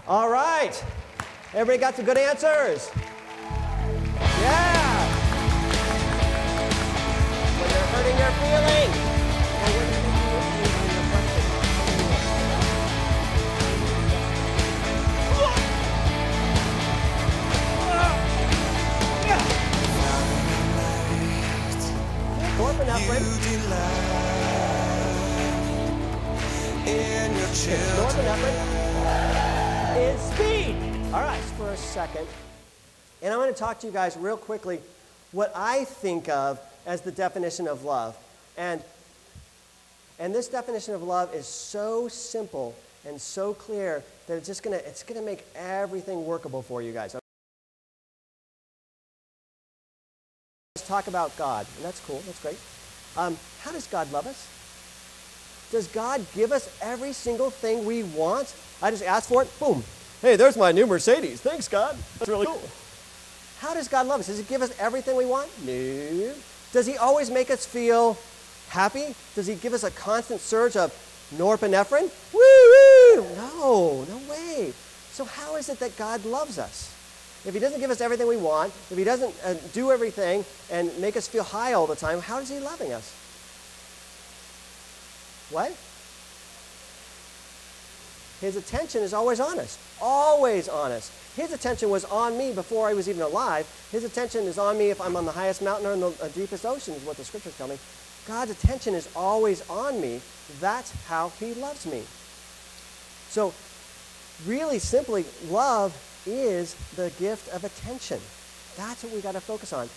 All right. Everybody got some good answers? Yeah. When they're hurting their feelings. Or when they're making you angry and you're norepinephrine is speed. All right, for a second. And I'm going to talk to you guys real quickly what I think of as the definition of love. And this definition of love is so simple and so clear that it's going to make everything workable for you guys. Let's talk about God. And that's cool. That's great. How does God love us? Does God give us every single thing we want? I just ask for it, boom. Hey, there's my new Mercedes. Thanks, God. That's really cool. How does God love us? Does he give us everything we want? No. Does he always make us feel happy? Does he give us a constant surge of norepinephrine? Woo-woo! No, no way. So how is it that God loves us? If he doesn't give us everything we want, if he doesn't do everything and make us feel high all the time, how is he loving us? What? His attention is always on us. Always on us. His attention was on me before I was even alive. His attention is on me if I'm on the highest mountain or in the deepest ocean, is what the scriptures tell me. God's attention is always on me. That's how he loves me. So, really simply, love is the gift of attention. That's what we got to focus on.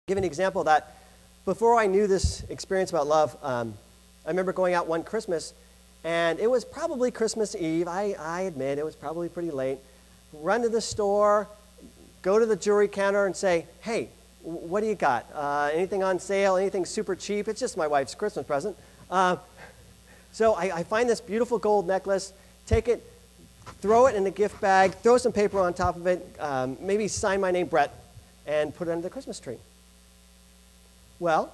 Give an example of that. Before I knew this experience about love, I remember going out one Christmas, and it was probably Christmas Eve. I admit it was probably pretty late. Run to the store, go to the jewelry counter and say, hey, what do you got? Anything on sale? Anything super cheap? It's just my wife's Christmas present. So I find this beautiful gold necklace, take it, throw it in the gift bag, throw some paper on top of it, maybe sign my name, Brett, and put it under the Christmas tree. Well,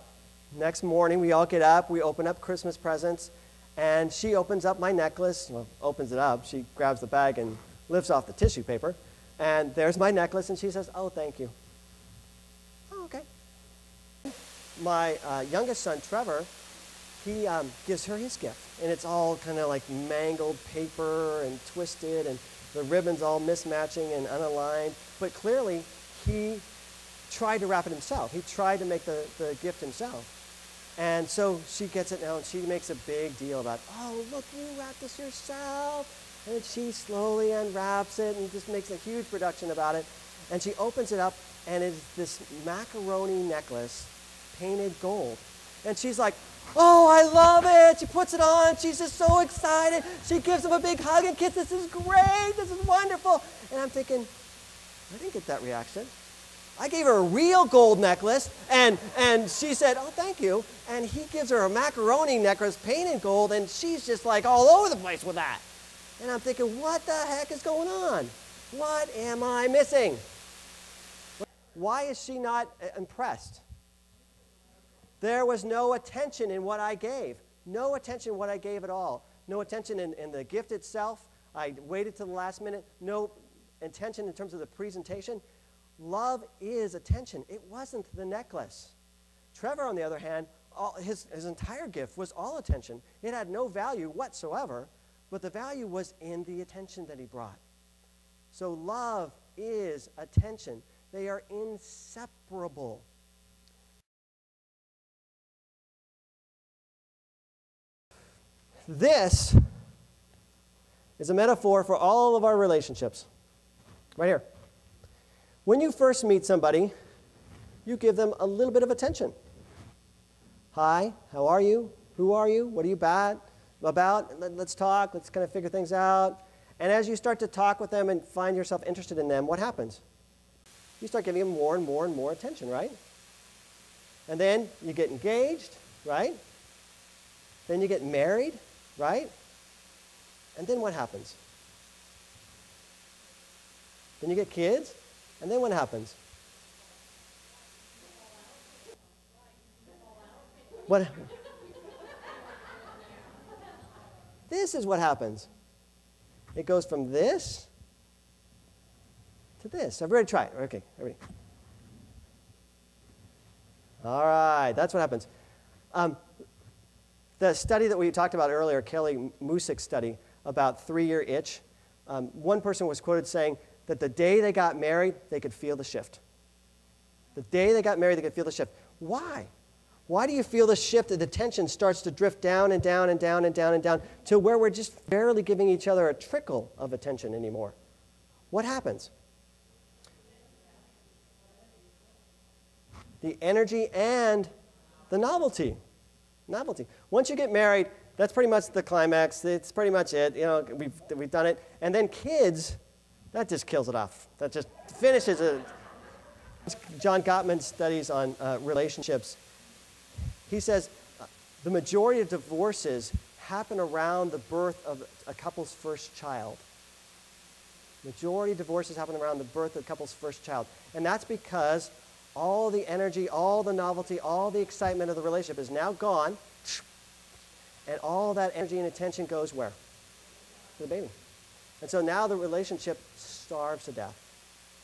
next morning we all get up, we open up Christmas presents, and she opens up my necklace, well, opens it up, she grabs the bag and lifts off the tissue paper, and there's my necklace, and she says, oh, thank you. Oh, okay. My youngest son, Trevor, he gives her his gift, and it's all kind of like mangled paper and twisted, and the ribbons all mismatching and unaligned, but clearly he tried to wrap it himself. He tried to make the gift himself. And so she gets it now, and she makes a big deal about, oh, look, you wrapped this yourself. And she slowly unwraps it and just makes a huge production about it. And she opens it up, and it's this macaroni necklace painted gold. And she's like, oh, I love it. She puts it on. She's just so excited. She gives him a big hug and kiss. This is great. This is wonderful. And I'm thinking, I didn't get that reaction. I gave her a real gold necklace, and she said, oh, thank you. And he gives her a macaroni necklace painted gold, and she's just like all over the place with that. And I'm thinking, what the heck is going on? What am I missing? Why is she not impressed? There was no attention in what I gave. No attention in what I gave at all. No attention in the gift itself. I waited till the last minute. No attention in terms of the presentation. Love is attention. It wasn't the necklace. Trevor, on the other hand, his entire gift was all attention. It had no value whatsoever, but the value was in the attention that he brought. So love is attention. They are inseparable. This is a metaphor for all of our relationships. Right here. When you first meet somebody, you give them a little bit of attention. Hi, how are you? Who are you? What are you about? Let's talk. Let's kind of figure things out. And as you start to talk with them and find yourself interested in them, what happens? You start giving them more and more and more attention, right? And then you get engaged, right? Then you get married, right? And then what happens? Then you get kids. And then what happens? What? this is what happens. It goes from this to this. Everybody try it. Okay, everybody. All right, that's what happens. The study that we talked about earlier, Kelly Musik's study about 3-year itch, one person was quoted saying that the day they got married, they could feel the shift. The day they got married, they could feel the shift. Why? Why do you feel the shift that the tension starts to drift down and down and down and down and down to where we're just barely giving each other a trickle of attention anymore? What happens? The energy and the novelty. Novelty. Once you get married, that's pretty much the climax. It's pretty much it. You know, we've done it. And then kids, that just kills it off. That just finishes it. John Gottman studies on relationships. He says the majority of divorces happen around the birth of a couple's first child. Majority of divorces happen around the birth of a couple's first child. And that's because all the energy, all the novelty, all the excitement of the relationship is now gone. And all that energy and attention goes where? To the baby. And so now the relationship starves to death.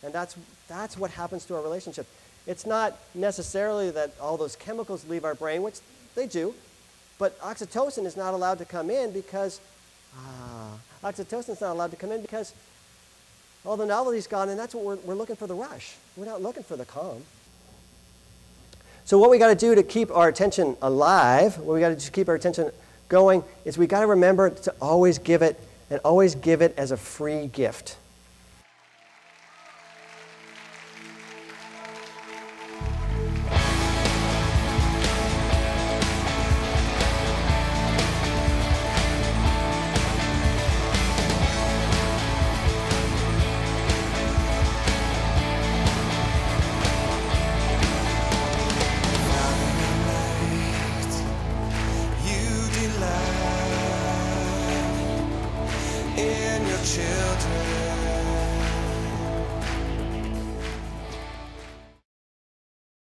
And that's what happens to our relationship. It's not necessarily that all those chemicals leave our brain, which they do, but oxytocin is not allowed to come in because all the novelty's gone, and that's what we're looking for, the rush. We're not looking for the calm. So what we got to do to keep our attention alive, what we got to keep our attention going, is we got to remember to always give it, and always give it as a free gift. In your children.